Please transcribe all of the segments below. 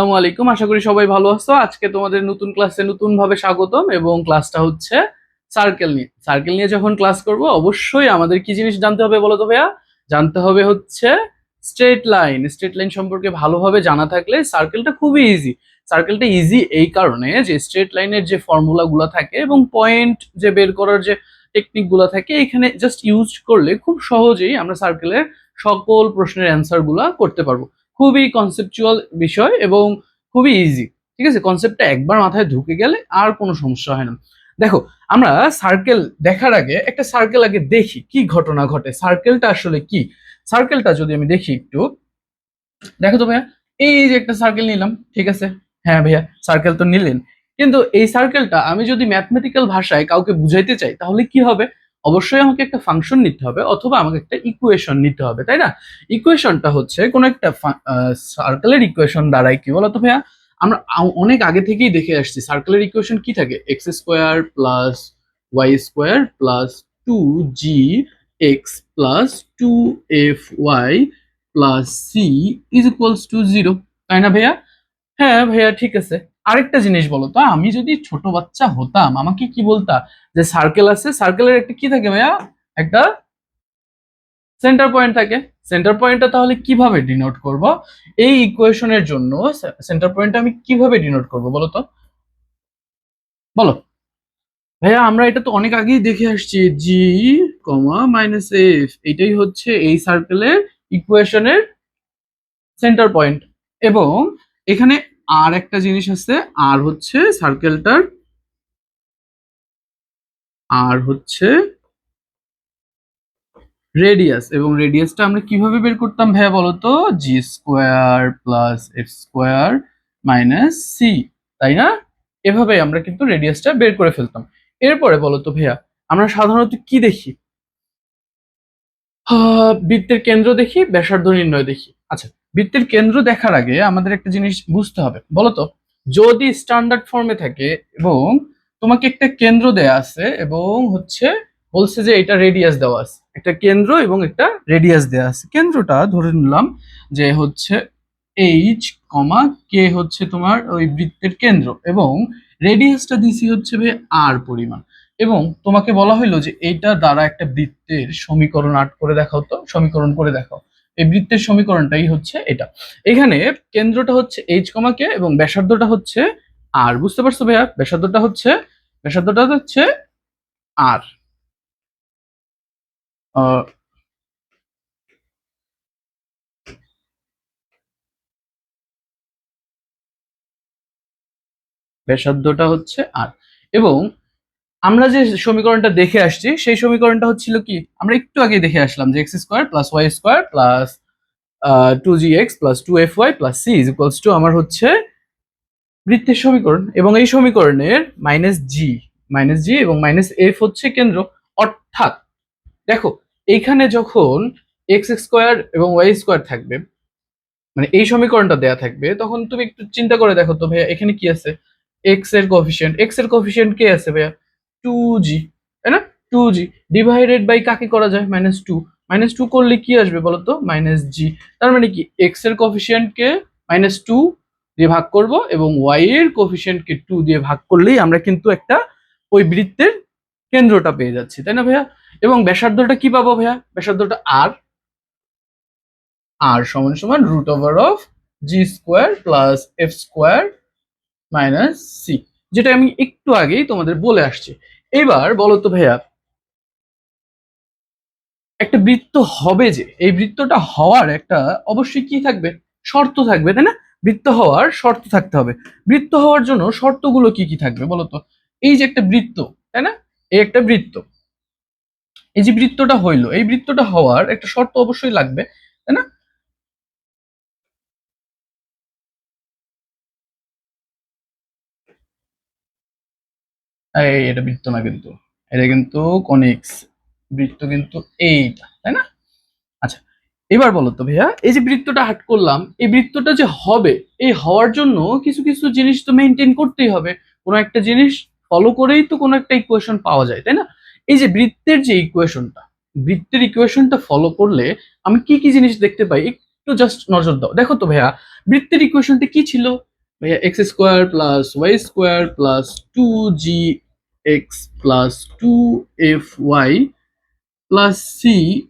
আসসালামু আলাইকুম, আশা করি সবাই ভালো আছো। আজকে তোমাদের নতুন ক্লাসে নতুন ভাবে স্বাগতম এবং ক্লাসটা হচ্ছে সার্কেল নিয়ে যখন ক্লাস করব অবশ্যই আমাদের কি জিনিস জানতে হবে বলো তো ভাইয়া? জানতে হবে হচ্ছে স্ট্রেট লাইন সম্পর্কে ভালোভাবে জানা থাকলে সার্কেলটা খুবই ইজি। সার্কেলটা ইজি এই কারণে যে স্ট্রেট লাইনের যে ফর্মুলা গুলা থাকে এবং পয়েন্ট যে বের করার যে টেকনিক গুলা থাকে এখানে জাস্ট ইউজ করলে খুব সহজেই আমরা সার্কেলের সকল প্রশ্নের অ্যান্সার গুলা করতে পারবো। খুবই কনসেপচুয়াল বিষয় এবং খুবই ইজি। ঠিক আছে, কনসেপ্টটা একবার মাথায় ঢুকে গেলে আর কোনো সমস্যা হয় না। দেখো, আমরা সার্কেল দেখার আগে একটা সার্কেল আগে দেখি কি ঘটনা ঘটে, সার্কেলটা আসলে কি। সার্কেলটা যদি আমি দেখি একটু, দেখো তো ভাইয়া, এই যে একটা সার্কেল নিলাম, ঠিক আছে। হ্যাঁ ভাইয়া, সার্কেল তো নিলেন, কিন্তু এই সার্কেলটা আমি যদি ম্যাথমেটিক্যাল ভাষায় কাউকে বুঝাইতে চাই তাহলে কি হবে? অবশ্যই আমাকে একটা ফাংশন নিতে হবে অথবা আমাকে একটা ইকুয়েশন নিতে হবে, তাই না? ইকুয়েশনটা হচ্ছে কোন একটা সার্কেলের ইকুয়েশন দাঁড়ায় কি বলতো ভাইয়া? আমরা অনেক আগে থেকেই দেখে আসছি সার্কেলের ইকুয়েশন কি থাকে, x square plus y square plus 2g plus 2fy plus c is equals to 0, তাই না ভাইয়া? হ্যাঁ ভাইয়া, ঠিক আছে। আরেকটা জিনিস বলো তো, আমি যদি ছোট বাচ্চা হতাম আমাকে কি বলতা? যে সার্কেল আছে, সার্কেলের একটা কি থাকে ভাইয়া? একটা সেন্টার পয়েন্ট থাকে। সেন্টার পয়েন্টটা তাহলে কিভাবে ডিনোট করব? এই ইকুয়েশনের জন্য সেন্টার পয়েন্টটা আমি কিভাবে ডিনোট করব বলো তো? বলো ভাইয়া, আমরা এটা তো অনেক আগেই দেখে আসছি, জি কমা মাইনাস এফ, এটাই হচ্ছে এই সার্কেলের ইকুয়েশনের সেন্টার পয়েন্ট। এবং এখানে আর একটা জিনিস আছে, আর হচ্ছে সার্কেলটার আর হচ্ছে রেডিয়াস। এবং রেডিয়াসটা আমরা কিভাবে বের করতাম ভাইয়া বলো তো? G square plus F square minus C, তাই না? এভাবে আমরা কিন্তু রেডিয়াসটা বের করে ফেলতাম। এরপরে বলো তো ভাইয়া, আমরা সাধারণত কি দেখি? বৃত্তের কেন্দ্র দেখি, ব্যাসার্ধ নির্ণয় দেখি। আচ্ছা, বৃত্তের কেন্দ্র দেখার আগে আমাদের একটা জিনিস বুঝতে হবে, বলতো? যদি স্ট্যান্ডার্ড ফর্মে থাকে এবং তোমাকে একটা কেন্দ্র দেয়া আছে এবং হচ্ছে বলছে যে এটা রেডিয়াস দেওয়া আছে, একটা কেন্দ্র এবং একটা রেডিয়াস দেওয়া আছে। কেন্দ্রটা ধরে নিলাম যে হচ্ছে এইচ কমা কে হচ্ছে তোমার ওই বৃত্তের কেন্দ্র, এবং রেডিয়াসটা দিছি হচ্ছে আর পরিমাণ। এবং তোমাকে বলা হইলো যে এইটা দ্বারা একটা বৃত্তের সমীকরণ করে দেখাও, তো সমীকরণ করে দেখাও। এই বৃত্তের সমীকরণটাই হচ্ছে এটা। এখানে কেন্দ্রটা হচ্ছে এইচ কমা কে এবং ব্যাসার্ধটা হচ্ছে আর। বুঝতে পারছো ভাইয়া? ব্যাসার্ধটা হচ্ছে আর। ব্যাসার্ধটা হচ্ছে আর। এবং আমরা যে সমীকরণটা দেখে আসছি সেই সমীকরণটা হচ্ছিল কি, আমরা একটু আগে দেখে আসলাম যে x square plus y square plus 2gx plus 2fy plus c is equals to আমার হচ্ছে বৃত্তের সমীকরণ। এবং এই সমীকরণের মাইনাস জি এবং মাইনাস এফ হচ্ছে কেন্দ্র। অর্থাৎ দেখো, এইখানে যখন এক্স স্কোয়ার এবং ওয়াই স্কোয়ার থাকবে, মানে এই সমীকরণটা দেয়া থাকবে, তখন তুমি একটু চিন্তা করে দেখো তো ভাইয়া, এখানে কি আছে? এক্স এর কোফিসিয়েন্ট কে আছে ভাইয়া? 2g, তাই না? 2g ডিভাইডেড বাই কাকে করা যায়? -2। -2 করলে কি আসবে বলতো? -জি। তার মানে কি, এক্স এর কোফিসিয়েন্ট কে -2 দিয়ে ভাগ করব এবং ওয়াই এর কোফিসিয়েন্ট কে 2 দিয়ে ভাগ করলেই আমরা কিন্তু একটা ওই বৃত্তের কেন্দ্রটা পেয়ে যাচ্ছি, তাই না ভাইয়া? এবং ব্যাসার্ধটা কি পাবো ভাইয়া? ব্যাসার্ধটা আর। আর সমান সমান root over of G square plus F square minus c, যেটা আমি একটু আগেই তোমাদের বলে আসছি। এবার বলো তো ভাইয়া, একটা বৃত্ত হবে যে, এই বৃত্তটা হওয়ার একটা অবশ্যই কি থাকবে? শর্ত থাকবে, তাই না? বৃত্ত হওয়ার শর্ত থাকতে হবে। বৃত্ত হওয়ার জন্য শর্তগুলো কি কি থাকবে বলো তো? এই যে একটা বৃত্ত, তাই না? এই একটা বৃত্ত, এই যে বৃত্তটা হইলো, এই বৃত্তটা হওয়ার একটা শর্ত অবশ্যই লাগবে, তাই না? এই এটা বৃত্ত না কিন্তু, এটা কিন্তু কনিক্স। বৃত্ত কিন্তু এইটা, তাই না? আচ্ছা, এবার বলো তো ভাইয়া, এই যে বৃত্তটা হাট করলাম, এই বৃত্তটা যে হবে, এই হওয়ার জন্য কিছু কিছু জিনিস তো মেনটেন করতেই হবে। কোনো একটা জিনিস ফলো করেই তো কোনো একটা ইকুয়েশন পাওয়া যায়, তাই না? এই যে বৃত্তের যে ইকুয়েশনটা, বৃত্তের ইকুয়েশনটা ফলো করলে আমি কি কি জিনিস দেখতে পাই একটু জাস্ট নজর দাও। দেখো তো ভাইয়া, বৃত্তের ইকুয়েশনটা কি ছিল? ভাইয়া x square plus y square plus 2g x plus 2f(y) plus c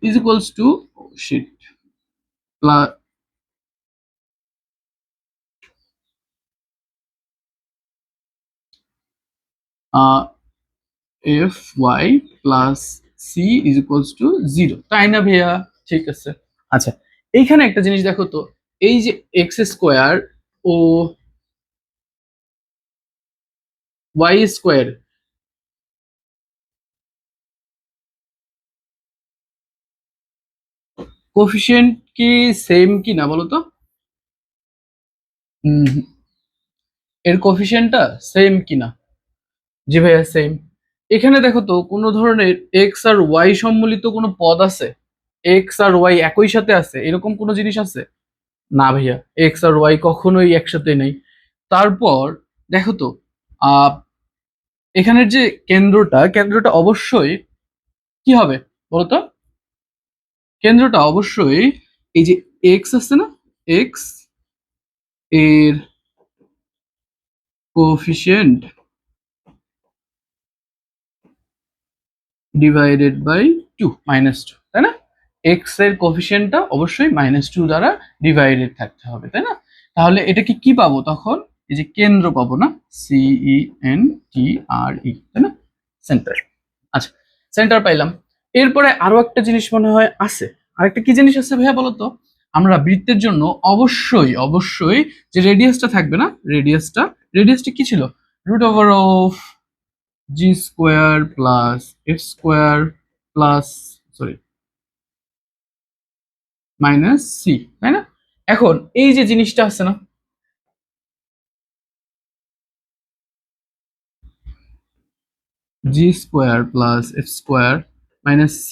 is equals to sheet plus f(y) plus c is equals to 0, তাই না ভাইয়া? ঠিক আছে। আচ্ছা, এইখানে একটা জিনিস দেখো তো, এই যে এক্স স্কোয়ার ও ওয়াই স্কোয়ার কোফিশিয়েন্ট কি সেম কি না বলো তো? হুম, এর কোফিশিয়েন্টটা সেম কিনা? জি ভাইয়া সেম। এখানে দেখো তো কোনো ধরনের এক্স আর ওয়াই সম্মিলিত কোনো পদ আছে? এক্স আর ওয়াই একই সাথে আছে এরকম কোনো জিনিস আছে? না ভাইয়া, এক্স আর ওয়াই কখনোই একসাথে নেই। তারপর দেখো তো, আহ এখানের যে কেন্দ্রটা অবশ্যই কি হবে বলতো? কেন্দ্রটা অবশ্যই এই যে এক্স আছে না, এক্স এর কোফিশিয়েন্ট ডিভাইডেড বাই 2 -2, তাই না? এক্স এর কোফিশিয়েন্টটা অবশ্যই -2 দ্বারা ডিভাইডেড থাকতে হবে, তাই না? তাহলে এটাকে কি পাবো তখন? এই যে কেন্দ্র পাবো না, CENTRE, তাই না? সেন্টার। আচ্ছা, সেন্টার পাইলাম। এরপরে আরো একটা জিনিস মনে হয় আছে। আরেকটা কি জিনিস আছে ভাইয়া বলো তো? আমরা বৃত্তের জন্য অবশ্যই অবশ্যই যে রেডিয়াসটা থাকবে না, রেডিয়াসটা কি ছিল? √Of g² plus f² plus, sorry, -c, তাই না? এখন এই যে জিনিসটা আছে না, g² প্লাস f² -c,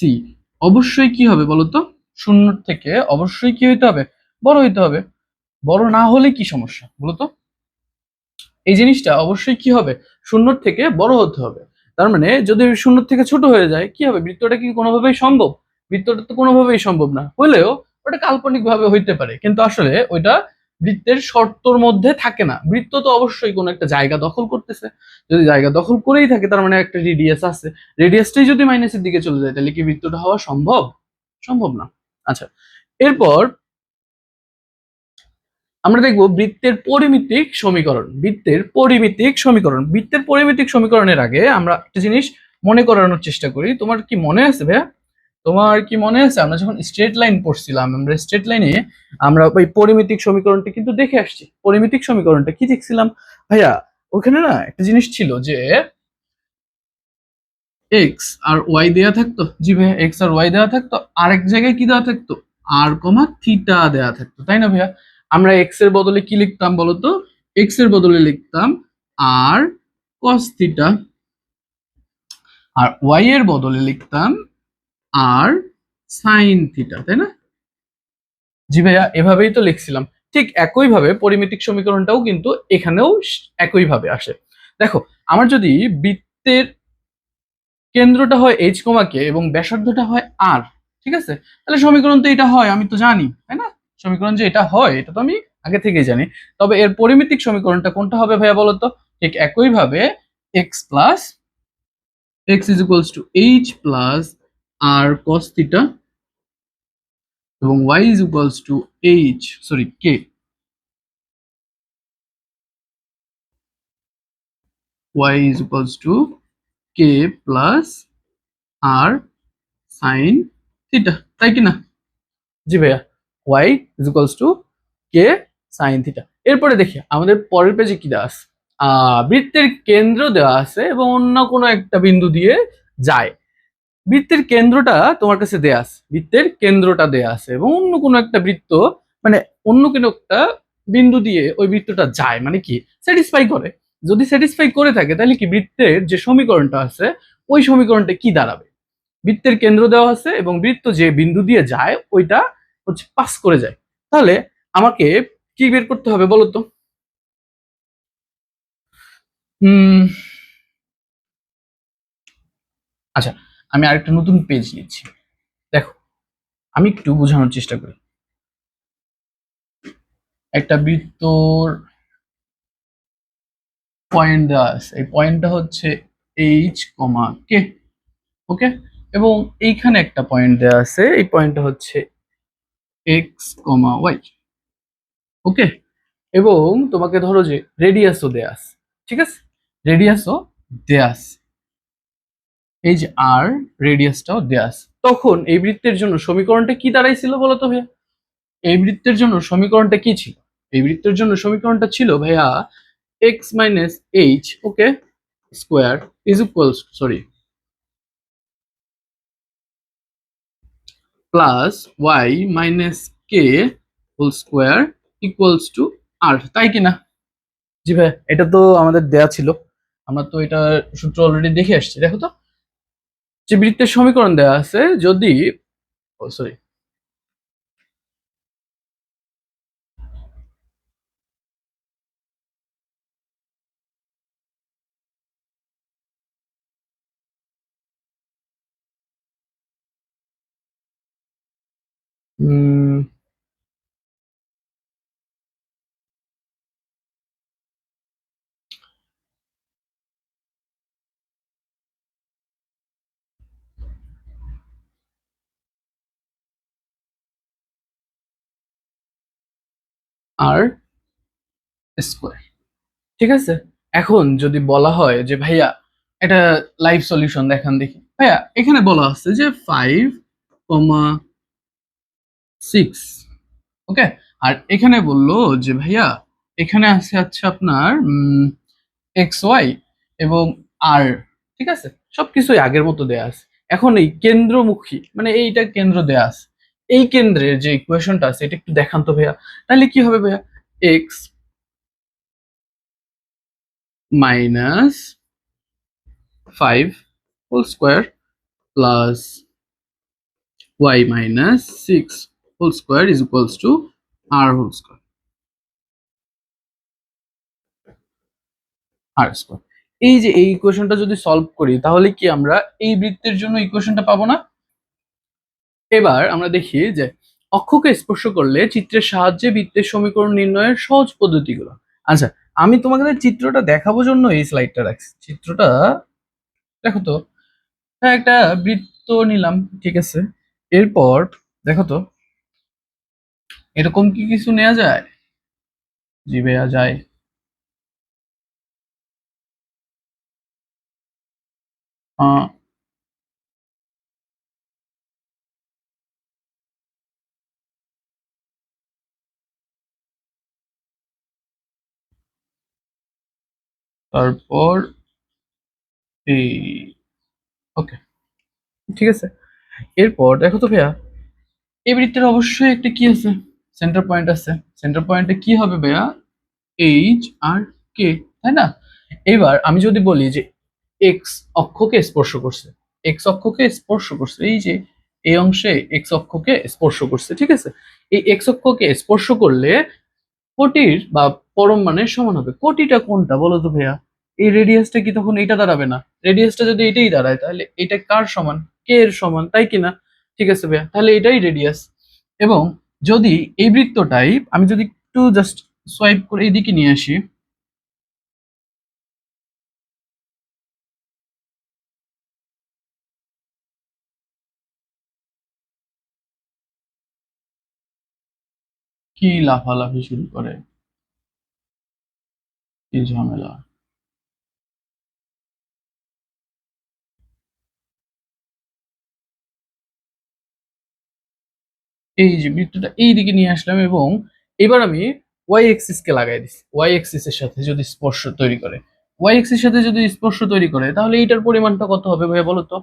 অবশ্যই কি হবে বলতো? শূন্য থেকে অবশ্যই কি হইতে হবে? বড় হইতে হবে। বড় না হলে কি সমস্যা বলতো? এই জিনিসটা অবশ্যই কি হবে? শূন্যর থেকে বড় হতে হবে। তার মানে যদি শূন্যর থেকে ছোট হয়ে যায় কি হবে? বৃত্তটা কি কোনোভাবেই সম্ভব? বৃত্তটা তো কোনোভাবেই সম্ভব না। হলেও ওটা কাল্পনিক ভাবে হইতে পারে, কিন্তু আসলে ওইটা বৃত্তের শর্তর মধ্যে থাকে না। বৃত্ত তো অবশ্যই কোনো একটা জায়গা দখল করতেছে। যদি জায়গা দখল করেই থাকে তার মানে একটা রেডিয়াস আছে। রেডিয়াসটাই যদি মাইনাসের দিকে চলে যায় তাহলে কি বৃত্তটা হওয়া সম্ভব? সম্ভব না। আচ্ছা, এরপর আমরা দেখব বৃত্তের পরিমিতিক সমীকরণের আগে আমরা একটা জিনিস মনে করানোর চেষ্টা করি। তোমার কি মনে আছে ভাইয়া? তোমার কি মনে আছে আমরা যখন স্ট্রেট লাইন পড়ছিলাম, আমরা স্ট্রেট লাইনে আমরা ওই পরিমিতিক সমীকরণটা কিন্তু দেখে আসছি। পরিমিতিক সমীকরণটা কি দেখছিলাম ভাইয়া? ওখানে না একটা জিনিস ছিল যে এক্স আর ওয়াই দেয়া থাকতো। জি ভাইয়া, এক্স আর ওয়াই দেওয়া থাকতো। আরেক জায়গায় কি দেওয়া থাকতো? আর কমা থিটা দেওয়া থাকতো, তাই না ভাইয়া? আমরা এক্স এর বদলে কি লিখতাম বলতো? এক্স এর বদলে লিখতাম আর কস থিটা, আর ওয়াই এর বদলে লিখতাম আর সাইন থিটা, তাই না? জি ভাইয়া, এভাবেই তো লিখছিলাম। ঠিক একইভাবে পরিমিতিক সমীকরণটাও কিন্তু এখানেও একইভাবে আসে। দেখো, আমার যদি বৃত্তের কেন্দ্রটা হয় এইচ কমা কে এবং ব্যাসার্ধটা হয় আর, ঠিক আছে? তাহলে সমীকরণ তো এটা হয়, আমি তো জানি, তাই না? সমীকরণ যে এটা হয় এটা তো আমি আগে থেকেই জানি। তবে এর পরিমিতিক সমীকরণটা কোনটা হবে ভাইয়া বলতো? ঠিক একইভাবে X plus X is equals to H plus R cos theta এবং Y is equals to H, sorry, K, Y is equals to K plus R sine theta, তাই কি না? জি ভাইয়া, Y is equals to K sine theta. এরপরে দেখি আমাদের পরের পেজে কি দেওয়া আছে। বৃত্তের কেন্দ্র দেওয়া আছে এবং অন্য কোনো একটা বিন্দু দিয়ে যায়। বৃত্তের কেন্দ্রটা তোমার কাছে দেয়া আছে, বৃত্তের কেন্দ্রটা দেয়া আছে এবং অন্য কোনো একটা বৃত্ত, মানে অন্য কোনো একটা বিন্দু দিয়ে ওই বৃত্তটা যায়, মানে কি স্যাটিসফাই করে। যদি স্যাটিসফাই করে থাকে তাহলে কি বৃত্তের যে সমীকরণটা আছে ওই সমীকরণটা কি দাঁড়াবে? বৃত্তের কেন্দ্র দেওয়া আছে এবং বৃত্ত যে বিন্দু দিয়ে যায় ওইটা হচ্ছে পাস করে যায়। তাহলে আমাকে কি বের করতে হবে বলো তো? হুম, আচ্ছা, আমি আরেকটা নতুন পেজ নিচ্ছি। দেখো, আমি একটু বোঝানোর চেষ্টা করি। একটা বৃত্তর পয়েন্ট দেওয়া আছে, এই পয়েন্টটা হচ্ছে এইচ কমা কে। ওকে, এবং এইখানে একটা পয়েন্ট দেওয়া আছে, এই পয়েন্টটা হচ্ছে এক্স কমা ওয়াই। ওকে, এবং তোমাকে ধরো যে রেডিয়াসও দেয়া আছে, ঠিক আছে, রেডিয়াসও দেয়া আছে, এই যে আর রেডিয়াসটাও দেয়া আছে। তখন এই বৃত্তের জন্য সমীকরণটা কি দাঁড়াইছিল বলো তো ভাইয়া? এই বৃত্তের জন্য সমীকরণটা কি ছিল? এই বৃত্তের জন্য সমীকরণটা ছিল ভাইয়া x minus H, okay, square is equals, sorry, plus Y minus K whole square equals to R, তাই কিনা? জি ভাই, এটা তো আমাদের দেয়া ছিল, আমরা তো এটা সূত্র অলরেডি দেখে আসছি। দেখো তো, যে বৃত্তের সমীকরণ দেয়া আছে, যদি, ও সরি, আর স্কোয়ার, ঠিক আছে। এখন যদি বলা হয় যে ভাইয়া এটা লাইভ সলিউশন দেখান দেখি, ভাইয়া এখানে বলা আছে যে 5,6, ওকে, আর এখানে বললো যে ভাইয়া এখানে আছে হচ্ছে আপনার এক্স ওয়াই এবং আর, ঠিক আছে, সবকিছুই আগের মতো দেয়া আছে। এখন এই কেন্দ্রমুখী মানে এইটা কেন্দ্র দেয়া আছে, এই কেন্দ্রের যে ইকুয়েশনটা আছে এটা একটু দেখান তো ভাইয়া। তাহলে কি হবে ভাইয়া? X minus 5 whole square plus Y minus 6 whole square is equals to r whole square, r square. এই যে এই ইকুয়েশনটা যদি সলভ করি তাহলে কি আমরা এই বৃত্তের জন্য ইকুয়েশনটা পাবো না? এবার আমরা দেখি যে অক্ষকে স্পর্শ করলে চিত্রের সাহায্যে বৃত্তের সমীকরণ নির্ণয়ের সহজ পদ্ধতিগুলো। আচ্ছা, আমি তোমাদের চিত্রটা দেখাবো জন্য এই স্লাইডটা রাখছি। চিত্রটা দেখো তো, হ্যাঁ একটা বৃত্ত নিলাম, ঠিক আছে, এরপর দেখো তো এরকম কি কিছু নেওয়া যায়? জি ভাইয়া যায়। আহ, তারপর এই, ওকে, ঠিক আছে। এরপর দেখো তো ভাইয়া এই বৃত্তের অবশ্যই একটা কি আছে, সেন্টার পয়েন্ট আছে। সেন্টার পয়েন্টে কি হবে ভাইয়া? এইচ আর কে, তাই না? এবার আমি যদি বলি যে এক্স অক্ষকে স্পর্শ করছে, এক্স অক্ষকে স্পর্শ করছে, এই যে এই অংশে এক্স অক্ষকে স্পর্শ করছে, ঠিক আছে, এই এক্স অক্ষকে স্পর্শ করলে কোটির বা পরম মানের সমান হবে। কোটিটা কোনটা বলো তো ভাইয়া? এই রেডিয়াসটা কি তখন এটা দাঁড়াবে না? রেডিয়াসটা যদি এটাই দাঁড়ায় তাহলে এটা কার সমান? কে এর সমান, তাই কিনা? ঠিক আছে ভাইয়া, তাহলে এটাই রেডিয়াস। এবং যদি এই বৃত্তটাই আমি যদি একটু জাস্ট সোয়াইপ করে এইদিকে নিয়ে আসি, কি লাফালাফি শুরু করে, কি ঝামেলা। এই যে বৃত্তটা এই দিকে নিয়ে আসলাম এবং এবার আমি ওয়াই এক্সিস কে লাগাই দিচ্ছি। ওয়াই এক্সিস এর সাথে যদি স্পর্শ তৈরি করে, ওয়াই এক্সিস এর সাথে যদি স্পর্শ তৈরি করে তাহলে এইটার পরিমাণটা কত হবে ভাইয়া বলো তো?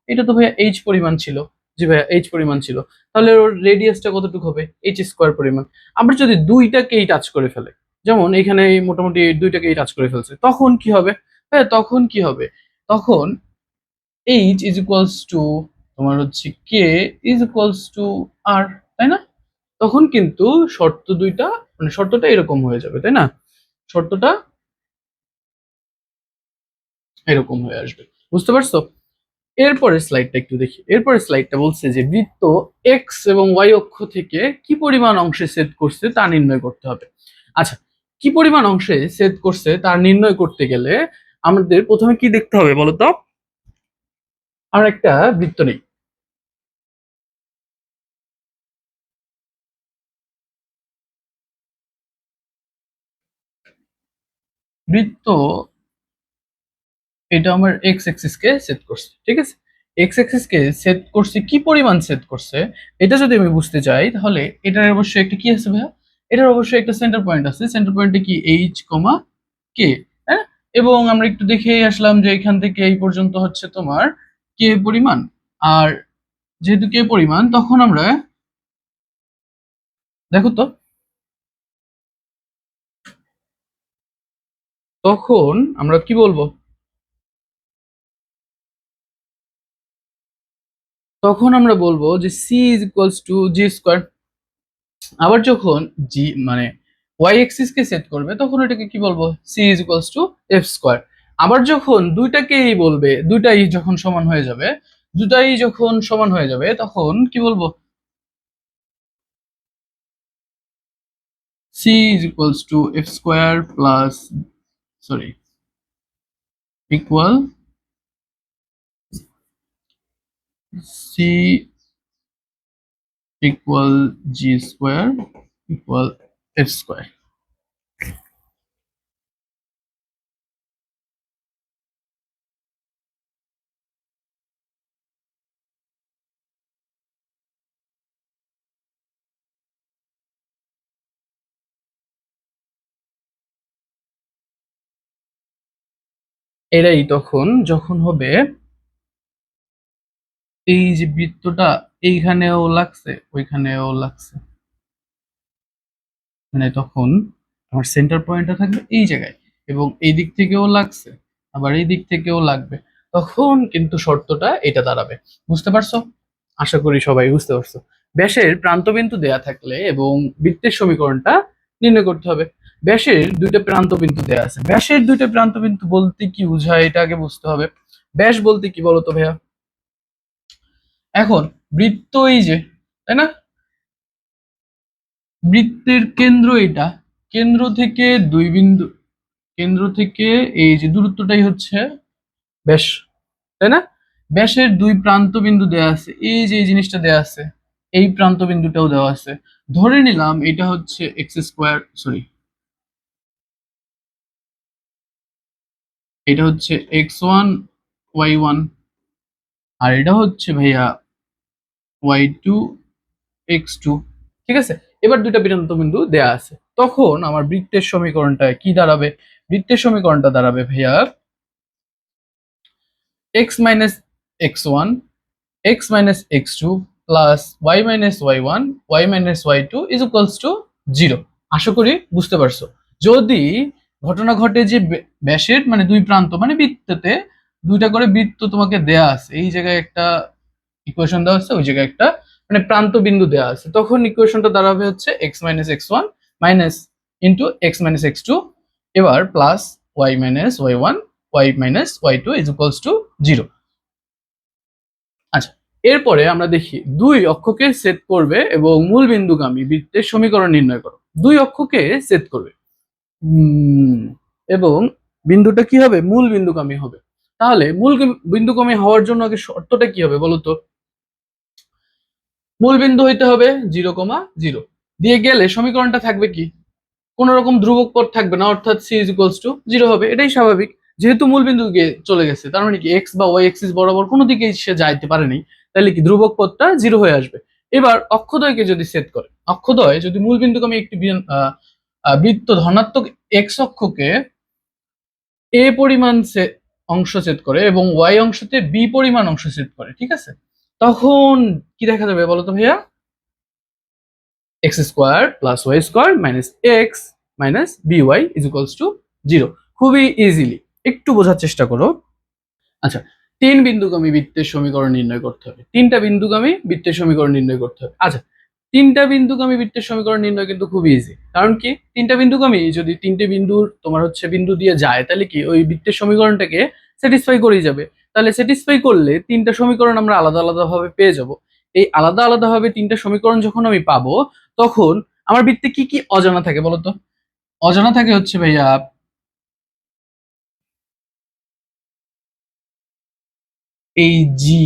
এটা তো ভাইয়া এইচ পরিমাণ ছিল। জি ভাইয়া এইচ পরিমাণ ছিল। তাহলে ওর রেডিয়াসটা কতটুকু হবে? এইচ স্কোয়ার পরিমাণ। আমরা যদি দুইটাকেই টাচ করে ফেলে, যেমন এখানে মোটামুটি দুইটাকেই টাচ করে ফেলছে, তখন কি হবে? হ্যাঁ, তখন কি হবে? তখন এইচ ইজ ইকুয়ালস টু তোমার হচ্ছে K is equals to R, তাই না? তখন কিন্তু শর্ত দুইটা মানে শর্তটা এরকম হয়ে যাবে, তাই না? শর্তটা এরকম হয়ে আসবে, বুঝতে পারছো? এরপরের স্লাইডটা একটু দেখি। এরপরের স্লাইডটা বলছে যে বৃত্ত এক্স এবং ওয়াই অক্ষ থেকে কি পরিমাণ অংশে ছেদ করছে তা নির্ণয় করতে হবে। আচ্ছা, কি পরিমাণ অংশে ছেদ করছে তার নির্ণয় করতে গেলে আমাদের প্রথমে কি দেখতে হবে বলতো? আমরা একটা বৃত্ত নেই। বৃত্ত এটা আমার এক্স অ্যাক্সিস কে সেট করছে, ঠিক আছে? এক্স অ্যাক্সিস কে সেট করছে, কি পরিমাণ সেট করছে এটা যদি আমি বুঝতে চাই তাহলে এটার অবশ্যই একটা কি আছে ভাইয়া? এটার অবশ্যই একটা সেন্টার পয়েন্ট আছে। সেন্টার পয়েন্টে কি এইচ কমা কে, হ্যাঁ? এবং আমরা একটু দেখে আসলাম যে এখান থেকে এই পর্যন্ত হচ্ছে তোমার কে পরিমাণ। আর যেহেতু কে পরিমাণ তখন আমরা দেখো তো, তখন আমরা কি বলবো? তখন আমরা বলবো যে c is equals to g square. আবার যখন জি মানে ওয়াই এক্সিস কে সেট করবে তখন এটাকে কি বলবো? C is equals to f square. আবার যখন দুইটাকেই বলবে, দুইটাই যখন সমান হয়ে যাবে, দুটাই যখন সমান হয়ে যাবে তখন কি বলবো? C is equals to f square plus, sorry, equal c equal g square equal f square. এরাই তখন যখন হবে এই যে বৃত্তটা এইখানেও লাগছে ওইখানেও লাগছে, মানে তখন আমার সেন্টার পয়েন্টটা থাকবে এই জায়গায় এবং এই দিক থেকেও লাগছে, আবার এই দিক থেকেও লাগবে, তখন কিন্তু শর্তটা এটা দাঁড়াবে। বুঝতে পারছো? আশা করি সবাই বুঝতে পারছো। ব্যাসের প্রান্তবিন্দু দেয়া থাকলে এবং বৃত্তের সমীকরণটা নির্ণয় করতে হবে। ব্যাসের দুইটা প্রান্তবিন্দু দেয়া আছে, ব্যাসের দুইটা প্রান্তবিন্দু বলতে কি বোঝায় এটা আগে বুঝতে হবে। ব্যাস বলতে কি বলতো ভাইয়া? এখন বৃত্ত এই যে, তাই না? বৃত্তের কেন্দ্র এটা, কেন্দ্র থেকে দুই বিন্দু, কেন্দ্র থেকে এই যে দূরত্বটাই হচ্ছে ব্যাস, তাই না? ব্যাসের দুই প্রান্ত বিন্দু দেওয়া আছে, এই যে এই জিনিসটা দেওয়া আছে, এই প্রান্ত বিন্দুটাও দেওয়া আছে। ধরে নিলাম এটা হচ্ছে এক্স স্কোয়ার, সরি, এটা হচ্ছে এক্স ওয়ান ওয়াই ওয়ান, আর এটা হচ্ছে ভাইয়া ওয়াই টু এক্স টু, ঠিক আছে? এবার দুইটা প্রান্ত বিন্দু দেয়া আছে, তখন আমার বৃত্তের সমীকরণটা কি দাঁড়াবে? বৃত্তের সমীকরণটা দাঁড়াবে ভাইয়া x minus X one X minus X two plus Y minus Y one Y minus Y two is equals to zero. আশা করি বুঝতে পারছো। যদি ঘটনা ঘটে যে ব্যাসের মানে দুই প্রান্ত মানে বৃত্ততে দুইটা করে বৃত্ত তোমাকে দেয়া আছে, এই জায়গায় একটা ইকুয়েশন দেওয়া আছে, ওই জায়গায় একটা মানে প্রান্ত বিন্দু দেওয়া আছে, তখন ইকুয়েশনটা দাঁড়াবে হচ্ছে X minus X one minus into X minus X two, এবার plus Y minus Y one Y minus Y two is equals to zero. আচ্ছা, এরপরে আমরা দেখি দুই অক্ষকে সেট করবে এবং মূল বিন্দুগামী বৃত্তের সমীকরণ নির্ণয় করো। দুই অক্ষকে সেট করবে এবং বিন্দুটা কি হবে? মূল বিন্দুগামী হবে। তাহলে মূল বিন্দুগামী হওয়ার জন্য আগে শর্তটা কি হবে বলতো? মূল বিন্দু হইতে হবে 0,0 দিয়ে গেলে সমীকরণটা থাকবে কি? কোন রকম ধ্রুবক পদ থাকবে না, অর্থাৎ c is equals to zero হবে। এটাই স্বাভাবিক, যেহেতু মূল বিন্দু গিয়ে চলে গেছে, তার মানে কি এক্স বা ওয়াই এক্সিস বরাবর কোনো দিকে সে যাইতে পারেনি, তাহলে কি ধ্রুবক পদটা জিরো হয়ে আসবে। এবার অক্ষদ্বয়কে যদি সেট করে, অক্ষদ্বয় যদি মূল বিন্দুকে আমি একটি বৃত্ত ধনাত্মক এক্স অক্ষকে এ পরিমাণ অংশ সেট করে এবং ওয়াই অংশতে বি পরিমাণ অংশ সেট করে, ঠিক আছে? তখন কি দেখা যাবে বলতো ভাইয়া? X square plus y square minus x minus b y is equals to zero. খুবই ইজিলি একটু বোঝার চেষ্টা করো। আচ্ছা, তিন বিন্দুগামী বৃত্তের সমীকরণ নির্ণয় করতে হবে, তিনটা বিন্দুগামী বৃত্তের সমীকরণ নির্ণয় করতে হবে। আচ্ছা, তিনটা বিন্দুগামী বৃত্তের সমীকরণ নির্ণয় কিন্তু খুবই ইজি, কারণ কি তিনটা বিন্দুগামী যদি তিনটে বিন্দুর তোমার হচ্ছে বিন্দু দিয়ে যায় তাহলে কি ওই বৃত্তের সমীকরণটাকে স্যাটিসফাই করেই যাবে। তাহলে স্যাটিসফাই করলে তিনটা সমীকরণ আমরা আলাদা আলাদা ভাবে পেয়ে যাব। এই আলাদা আলাদা ভাবে তিনটা সমীকরণ যখন আমি পাবো তখন আমার বৃত্তে কি কি অজানা থাকে বলতো? অজানা থাকে হচ্ছে ভাইয়া এই জি,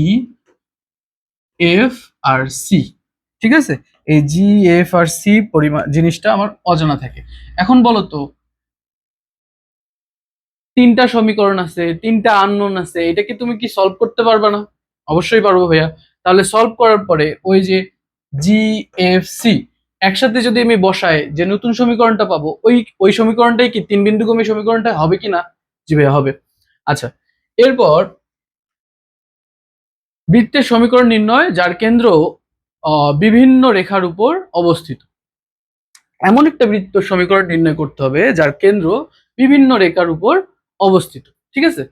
এফ আর সি। ঠিক আছে, এই জি, এফ আর সি পরিমাণ জিনিসটা আমার অজানা থাকে। এখন বলো তো, তিনটা সমীকরণ আছে, তিনটা আননোন আছে, এটা কি তুমি কি সলভ করতে পারবে না? অবশ্যই পারবো ভাইয়া। তাহলে সলভ করার পরে ওই যে জি, এফ, সি একসাথে যদি আমি বসাই, যে নতুন সমীকরণটা পাবো, ওই ওই সমীকরণটাই কি তিন বিন্দুগামী সমীকরণটা হবে কি না? জি ভাইয়া হবে। আচ্ছা, এরপর বৃত্তের সমীকরণ নির্ণয় যার কেন্দ্র বিভিন্ন রেখার উপর অবস্থিত। এমন একটা বৃত্ত সমীকরণ নির্ণয় করতে হবে যার কেন্দ্র বিভিন্ন রেখার উপর অবস্থিত। ঠিক আছে,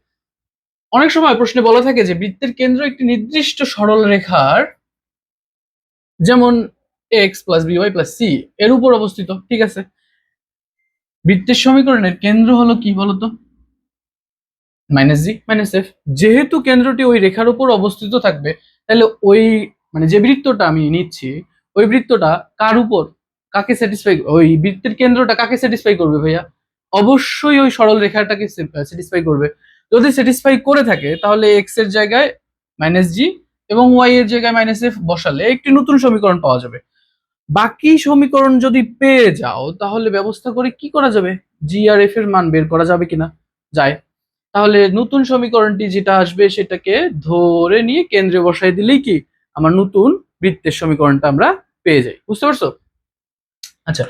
অনেক সময় প্রশ্নে বলা থাকে যে বৃত্তের কেন্দ্র একটি নির্দিষ্ট সরল রেখার, যেমন x plus b y plus c এর উপর অবস্থিত। ঠিক আছে, বৃত্তের সমীকরণের কেন্দ্র হলো কি বলতো? মাইনাস জি মাইনাস এফ। যেহেতু কেন্দ্রটি ওই রেখার উপর অবস্থিত থাকবে, তাহলে ওই মানে যে বৃত্তটা আমি নিচ্ছি, ওই বৃত্তটা কার উপর, কাকে স্যাটিসফাই, ওই বৃত্তের কেন্দ্রটা কাকে স্যাটিসফাই করবে ভাইয়া? অবশ্যই ওই সরল রেখাটাকে স্যাটিসফাই করবে। যদি স্যাটিসফাই করে থাকে তাহলে এক্স এর জায়গায় মাইনাস জি এবং ওয়াই এর জায়গায় মাইনাস এফ বসালে একটি নতুন সমীকরণ পাওয়া যাবে। বাকি সমীকরণ যদি পেয়ে যাও তাহলে ব্যবস্থা করে কি করা যাবে, জি আর এফ এর মান বের করা যাবে কিনা? যায়। তাহলে নতুন সমীকরণটি যেটা আসবে সেটাকে ধরে নিয়ে কেন্দ্রে বসাই দিলেই কি আমার নতুন বৃত্তের সমীকরণটা আমরা পেয়ে যাই। বুঝতে পারছো? আচ্ছা,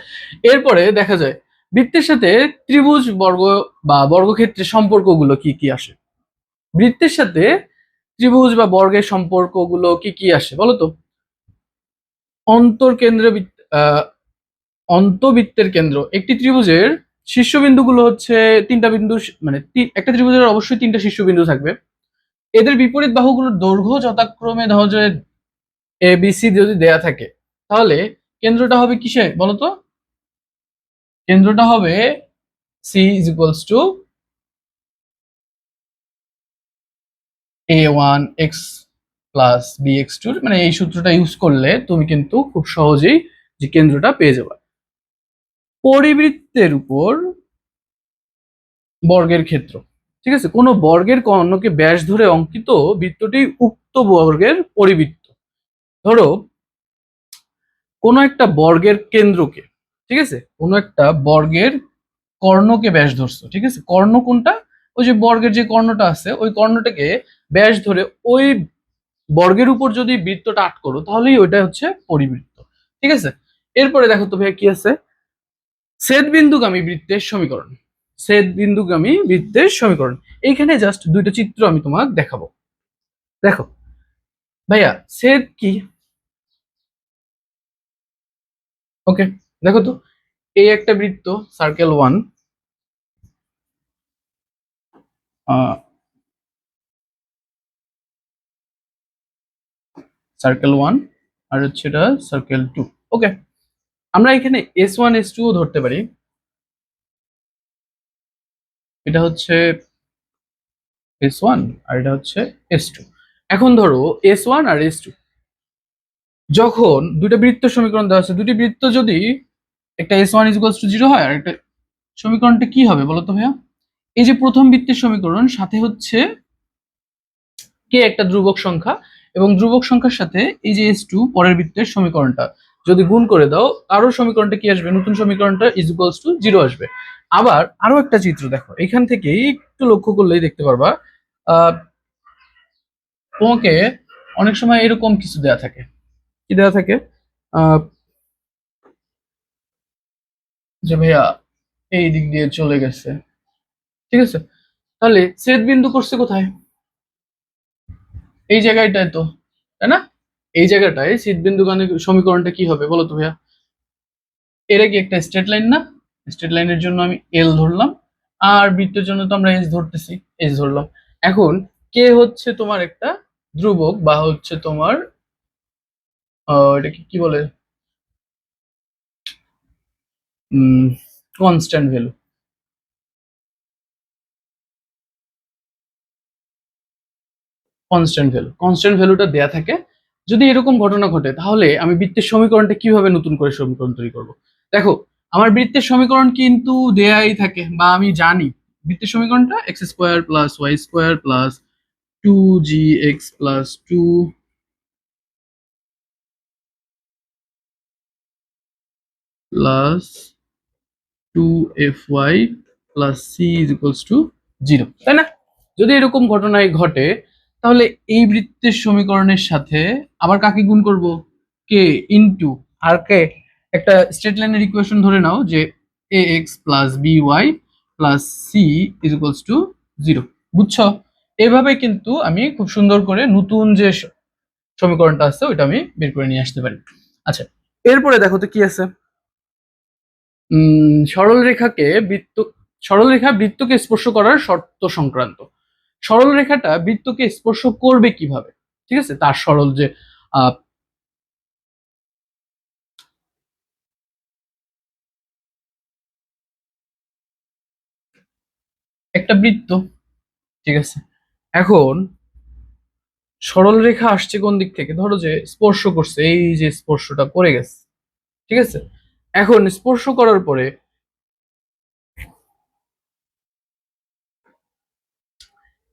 এরপরে দেখা যায় বৃত্তের সাথে ত্রিভুজ, বর্গ বা বর্গক্ষেত্রের সম্পর্কগুলো কি কি আসে। বৃত্তের সাথে ত্রিভুজ বা বর্গের সম্পর্কগুলো কি কি আসে বলো তো? অন্তর্কেন্দ্র অন্তবৃত্তের কেন্দ্র, একটি ত্রিভুজের শীর্ষবিন্দুগুলো হচ্ছে তিনটা বিন্দু, মানে একটা ত্রিভুজের অবশ্যই তিনটা শীর্ষবিন্দু থাকবে। এদের বিপরীত বাহুগুলোর দৈর্ঘ্য যথাক্রমে ধরো যে এ বি সি যদি দেয়া থাকে, তাহলে কেন্দ্রটা হবে কিসে বলতো? কেন্দ্রটা হবে c is equals to a1x plus bx2, মানে এই সূত্রটা ইউজ করলে তুমি কিন্তু খুব সহজেই যে কেন্দ্রটা পেয়ে যাবে। পরিবৃত্তের উপর বর্গের ক্ষেত্র। ঠিক আছে, কোন বর্গের কর্ণকে ব্যাস ধরে অঙ্কিত বৃত্তটি উক্ত বর্গের পরিবৃত্ত। ধরো কোন একটা বর্গের কেন্দ্রকে, ঠিক আছে, কোন একটা বর্গের কর্ণকে ব্যাস ধরছো। ঠিক আছে, কর্ণ কোনটা? ওই যে বর্গের যে কর্ণটা আছে ওই কর্ণটাকে ব্যাস ধরে ওই বর্গের উপর যদি বৃত্তটা আট করো তাহলেই ওইটা হচ্ছে পরিবৃত্ত। ঠিক আছে, এরপরে দেখো তো ভাইয়া কি আছে, ছেদ বিন্দুগামী বৃত্তের সমীকরণ। ছেদ বিন্দুগামী বৃত্তের সমীকরণ, এইখানে জাস্ট দুইটা চিত্র আমি তোমাকে দেখাবো। দেখো ভাইয়া, ছেদ কি? ওকে, দেখো তো, এই একটা বৃত্ত সার্কেল ওয়ান, সার্কেল ওয়ান, আর হচ্ছে এটা সার্কেল টু। ওকে, আমরা এখানে S1 S2 ধরতে পারি। এটা হচ্ছে S1 আর এটা হচ্ছে S2। এখন ধরো S1 আর S2, যখন দুইটা বৃত্তের সমীকরণ দেওয়া আছে, দুটি বৃত্ত যদি একটা S1 ইকুয়ালস টু 0 হয় আর একটা, সমীকরণটা কি হবে বলতো ভাইয়া? এই যে প্রথম বৃত্তের সমীকরণ, সাথে হচ্ছে কে একটা ধ্রুবক সংখ্যা, এবং ধ্রুবক সংখ্যার সাথে এই যে S2 পরের বৃত্তের সমীকরণটা যদি গুণ করে দাও, আরো সমীকরণটা কি আসবে? নতুন সমীকরণটা ইজ ইকুয়ালস টু 0 আসবে। আবার আরো একটা চিত্র দেখো, এখান থেকে একটু লক্ষ্য করলেই দেখতে পারবা, আহ তোমাকে অনেক সময় এরকম কিছু দেয়া থাকে। কি দেওয়া থাকে? আহ যে ভাইয়া এই দিক দিয়ে চলে গেছে। ঠিক আছে, তাহলে ছেদ বিন্দু করছে কোথায়? এই জায়গাটায় তো, তাই না? এই জায়গাটায় ছেদ বিন্দু গানের সমীকরণটা কি হবে বলো তো ভাইয়া? এটা কি একটা স্ট্রেট লাইন না? স্ট্রেট লাইনের জন্য আমি এল ধরলাম, আর বৃত্তের জন্য তো আমরা এস ধরতেছি, এস ধরলাম। এখন কে হচ্ছে তোমার একটা ধ্রুবক, বা হচ্ছে তোমার এটাকে কি বলে, কনস্ট্যান্ট ভ্যালু। কনস্ট্যান্ট ভ্যালুটা দেয়া থাকে। যদি এরকম ঘটনা ঘটে তাহলে আমি বৃত্তের সমীকরণটা কিভাবে নতুন করে সমীকরণ তৈরি করব? দেখো, আমার বৃত্তের সমীকরণ কিন্তু দেয়াই থাকে বা আমি জানি বৃত্তের সমীকরণটা x square plus y square plus 2gx plus 2 plus 2fy plus c is equals to 0, তাই না? যদি এরকম ঘটনায় ঘটে তাহলে এই বৃত্তের সমীকরণের সাথে আবার কাকে গুণ করব? কে ইনটু আর কে একটা স্ট্রেট লাইনের ইকুয়েশন ধরে নাও যে ax plus by plus c is equals to 0, বুঝছো? এভাবে কিন্তু আমি খুব সুন্দর করে নতুন যে সমীকরণটা আছে ওইটা আমি বের করে নিয়ে আসতে পারি। আচ্ছা, এরপরে দেখো তো কি আছে। সরলরেখা বৃত্তকে স্পর্শ করার শর্ত সংক্রান্ত। সরলরেখাটা বৃত্তকে স্পর্শ করবে কিভাবে? ঠিক আছে, তার সরল যে আহ, একটা বৃত্ত, ঠিক আছে। এখন সরল রেখা আসছে কোন দিক থেকে? ধরো যে স্পর্শ করছে, এই যে স্পর্শটা করে গেছে, ঠিক আছে। এখন স্পর্শ করার পরে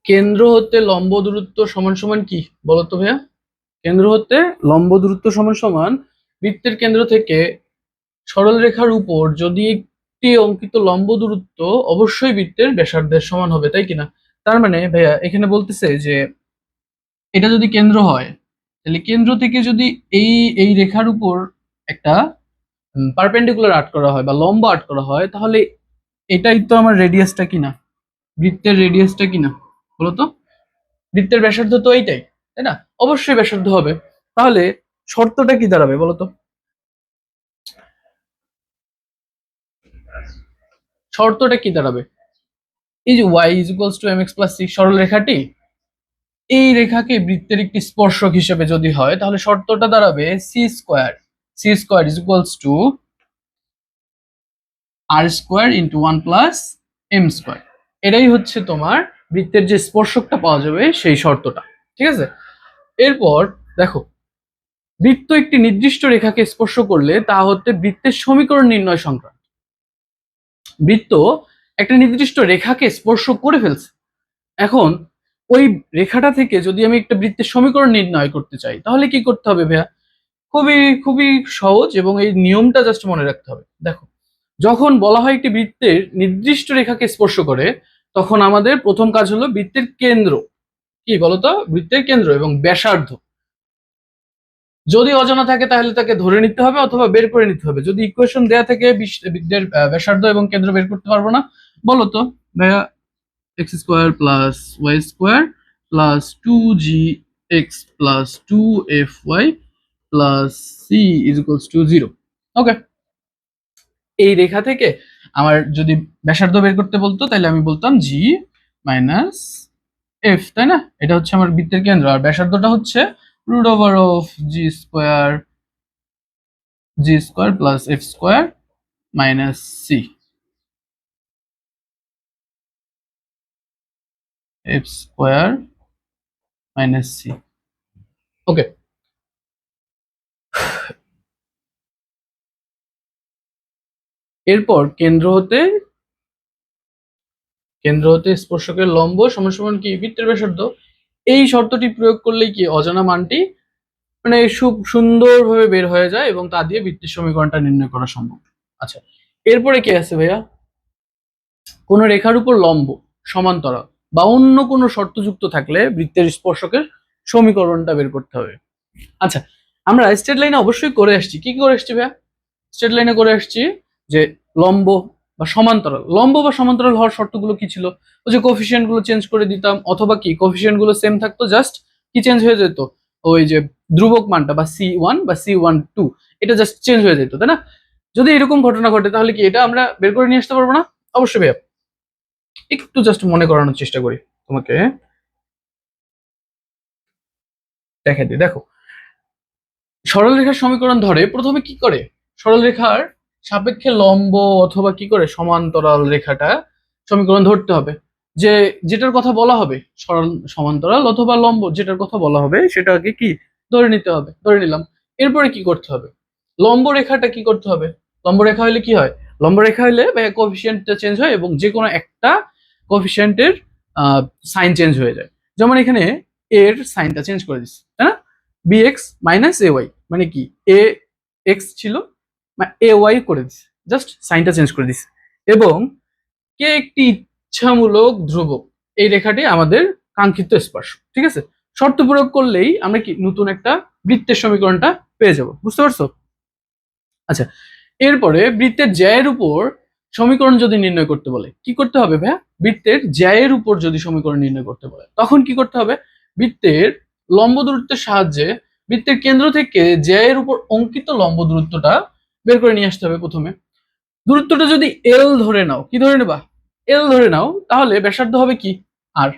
কেন্দ্র হতে লম্ব দূরত্ব সমান সমান কি বলতো ভাইয়া? কেন্দ্র হতে লম্ব দূরত্ব সমান সমান বৃত্তের কেন্দ্র থেকে সরল রেখার উপর যদি একটি অঙ্কিত লম্ব দূরত্ব অবশ্যই বৃত্তের ব্যাসার্ধের সমান হবে, তাই কিনা? তার মানে ভাইয়া এখানে বলতেছে যে এটা যদি কেন্দ্র হয় তাহলে কেন্দ্র থেকে যদি এই এই রেখার উপর একটা পারপেন্ডিকুলার আর্ট করা হয় বা লম্ব আর্ট করা হয়, তাহলে এটাই তো আমার রেডিয়াসটা কিনা, বৃত্তের রেডিয়াসটা কিনা বলতো? বৃত্তের ব্যাসার্ধ তো এইটাই, তাই না? অবশ্যই ব্যাসার্ধ হবে। তাহলে শর্তটা কি দাঁড়াবে বলতো? শর্তটা কি দাঁড়াবে? এই যে y is equals two mx plus 6 সরল রেখাটি এই রেখাকে বৃত্তের একটি স্পর্শক হিসেবে যদি হয় তাহলে শর্তটা দাঁড়াবে c square is equals to r square into 1 plus m square. এটাই হচ্ছে তোমার বৃত্তের যে স্পর্শকটা পাওয়া যাবে সেই শর্তটা, ঠিক আছে। এরপর দেখো, বৃত্ত একটি নির্দিষ্ট রেখাকে স্পর্শ করলে তা হতে বৃত্তের সমীকরণ নির্ণয় সংক্রান্ত। বৃত্ত একটা নির্দিষ্ট রেখাকে স্পর্শ করে ফেলছে, এখন ওই রেখাটা থেকে যদি আমি একটা বৃত্তের সমীকরণ নির্ণয় করতে চাই তাহলে কি করতে হবে ভাইয়া? খুবই খুবই সহজ, এবং এই নিয়মটা জাস্ট মনে রাখতে হবে। দেখো, যখন বলা হয় একটি বৃত্তের নির্দিষ্ট রেখাকে স্পর্শ করে তখন আমাদের প্রথম কাজ হলো বৃত্তের কেন্দ্র, কি বলতো, বৃত্তের কেন্দ্র এবং ব্যাসার্ধ যদি অজানা থাকে তাহলে তাকে ধরে নিতে হবে অথবা বের করে নিতে হবে। যদি ইকুয়েশন দেয়া থেকে বৃত্তের ব্যাসার্ধ এবং কেন্দ্র বের করতে পারবো না, বলো তো ভাইয়া? X square plus y square plus 2gx plus 2fy plus c is equals to 0। Okay, এই রেখা থেকে আমার যদি ব্যাসার্ধ বের করতে বলতো তাহলে আমি বলতাম জি মাইনাস এফ, তাই না? এটা হচ্ছে আমার বৃত্তের কেন্দ্র, আর ব্যাসার্ধটা হচ্ছে root over of G square plus F square minus C, F square minus C. Okay, এরপর কেন্দ্র হতে স্পর্শকের লম্ব সমান সমান কি বৃত্তের ব্যাসার্ধ। এই শর্তটি প্রয়োগ করলেই কি অজানা মানটি মানে খুব সুন্দরভাবে বের হয়ে যায় এবং তা দিয়ে বৃত্তের সমীকরণটা নির্ণয় করা সম্ভব। আচ্ছা, এরপরে কি আছে ভাইয়া? কোন রেখার উপর লম্ব, সমান্তরাল বা অন্য কোনো শর্তযুক্ত থাকলে বৃত্তের স্পর্শকের সমীকরণটা বের করতে হবে। আচ্ছা, আমরা স্ট্রেট লাইনে অবশ্যই করে আসছি। কি কি করে আসছি ভাইয়া? স্ট্রেট লাইনে করে আসছি যে লম্ব বা সমান্তরাল হওয়ার শর্তগুলো কি ছিল? ওই যে কোফিসিয়েন্ট গুলো চেঞ্জ করে দিতাম, অথবা কি কোফিসিয়েন্ট গুলো সেম থাকতো, জাস্ট কি চেঞ্জ হয়ে যেত? ওই যে ধ্রুবক মানটা বা c1 বা c12 এটা জাস্ট চেঞ্জ হয়ে যেত, তাই না? যদি এরকম ঘটনা ঘটে তাহলে কি এটা আমরা বের করে নিয়ে আসতে পারবো না? অবশ্যই ভাইয়া। একটু জাস্ট মনে করানোর চেষ্টা করি তোমাকে, দেখা দিই। দেখো, সরলরেখার সমীকরণ ধরে প্রথমে কি করে, সরলরেখার সাপেক্ষে লম্ব অথবা কি করে সমান্তরাল রেখাটা সমীকরণ ধরতে হবে। যে যেটার কথা বলা হবে সরল সমান্তরাল অথবা লম্ব যেটার কথা বলা হবে সেটাকে কি ধরে নিতে হবে, ধরে নিলাম। এরপরে কি করতে হবে? লম্ব রেখাটা কি করতে হবে? লম্ব রেখা হলে কি হয়? লম্বরেখা হলে ভাইয়া কোএফিসিয়েন্টটা চেঞ্জ হয় এবং যে কোনো একটা কোএফিসিয়েন্টের সাইন চেঞ্জ হয়ে যায়। যেমন এখানে এর সাইনটা চেঞ্জ করে দিচ্ছে, তাই না? বিএক্স মাইনাস এ ওয়াই মানে কি, এ এক্স ছিল এ ওয়াই করে দিচ্ছে, জাস্ট সাইনটা চেঞ্জ করে দিচ্ছে। এবং কে একটি ইচ্ছামূলক ধ্রুবক, এই রেখাটি আমাদের কাঙ্ক্ষিত স্পর্শ, ঠিক আছে? শর্ত প্রয়োগ করলেই আমরা কি নতুন একটা বৃত্তের সমীকরণটা পেয়ে যাব, বুঝতে পারছো? আচ্ছা, এরপরে বৃত্তের জ্যায়ের উপর সমীকরণ যদি নির্ণয় করতে বলে কি করতে হবে ভাইয়া? বৃত্তের জ্যায়ের উপর যদি সমীকরণ নির্ণয় করতে বলে তখন কি করতে হবে? বৃত্তের লম্ব দূরত্বের সাহায্যে বৃত্তের কেন্দ্র থেকে জ্যায়ের উপর অঙ্কিত লম্ব দূরত্বটা বের করে নিয়ে আসতে হবে। প্রথমে দূরত্বটা যদি এল ধরে নাও, কি ধরে নেবা? এল ধরে নাও, তাহলে ব্যাসার্ধ হবে কি? আর।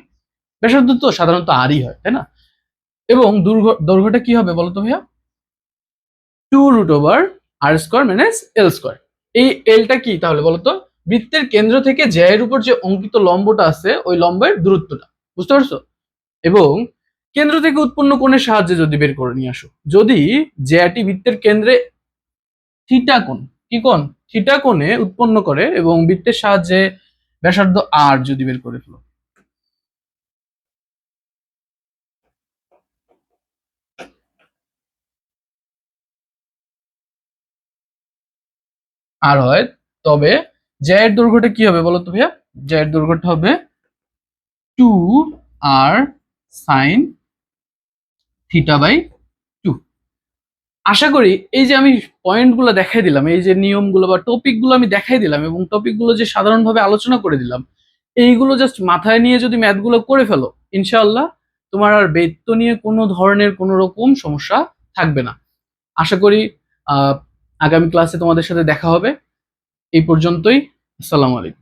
ব্যাসার্ধ তো সাধারণত আরই হয়, তাই না? এবং দৈর্ঘ্যটা কি হবে বলতো ভাইয়া? 2√r² minus L square. এই এলটা কি তাহলে বলতো? বৃত্তের কেন্দ্র থেকে জ্যায়ের উপর যে অঙ্কিত লম্বটা আছে ওই লম্বের দূরত্বটা, বুঝতে পারছো? এবং কেন্দ্র থেকে উৎপন্ন কোণের সাহায্যে যদি বের করে নিয়ে আসো, যদি জ্যাটি বৃত্তের কেন্দ্রে থিটা কোণ, কি কোণ? থিটা কোণে উৎপন্ন করে এবং বৃত্তের সাহায্যে ব্যাসার্ধ আর যদি বের করে ফেলো, আর হয়, তবে জ্যায়ের দৈর্ঘ্যটা কি হবে বলতো ভাইয়া? জ্যায়ের দৈর্ঘ্যটা হবে 2r সাইন θ/2। আশা করি এই যে আমি পয়েন্টগুলো দেখাই দিলাম, এই যে নিয়মগুলো বা টপিকগুলো আমি দেখাই দিলাম এবং টপিকগুলো যে সাধারণভাবে আলোচনা করে দিলাম, এইগুলো জাস্ট মাথায় নিয়ে যদি ম্যাথগুলো করে ফেলো, ইনশাআল্লাহ তোমার আর বেত্ত নিয়ে কোনো ধরনের কোনো রকম সমস্যা থাকবে না। আশা করি আগামী ক্লাসে তোমাদের সাথে দেখা হবে। এই পর্যন্তই। আসসালামু আলাইকুম।